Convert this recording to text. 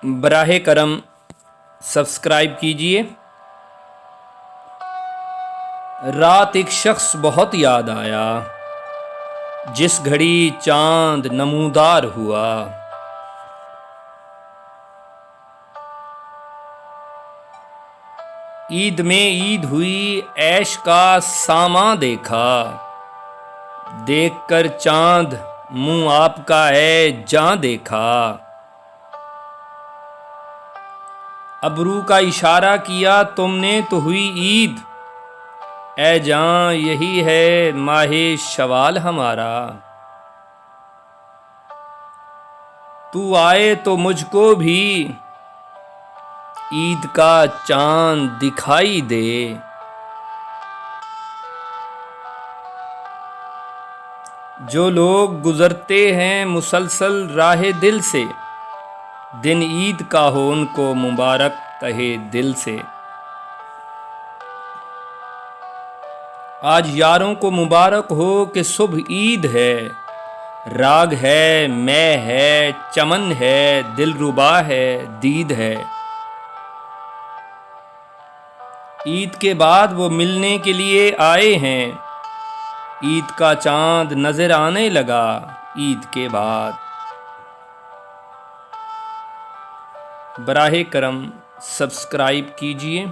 براہ کرم سبسکرائب کیجیے۔ رات ایک شخص بہت یاد آیا، جس گھڑی چاند نمودار ہوا۔ عید میں عید ہوئی، عیش کا سامان دیکھا، دیکھ کر چاند منہ آپ کا ہے جاں دیکھا۔ ابرو کا اشارہ کیا تم نے تو ہوئی عید، اے جاں یہی ہے ماہ شوال ہمارا۔ تو آئے تو مجھ کو بھی عید کا چاند دکھائی دے۔ جو لوگ گزرتے ہیں مسلسل راہ دل سے، دن عید کا ہو ان کو مبارک تہے دل سے۔ آج یاروں کو مبارک ہو کہ صبح عید ہے، راگ ہے، مے ہے، چمن ہے، دل ربا ہے، دید ہے۔ عید کے بعد وہ ملنے کے لیے آئے ہیں، عید کا چاند نظر آنے لگا عید کے بعد۔ براہ کرم سبسکرائب کیجیے۔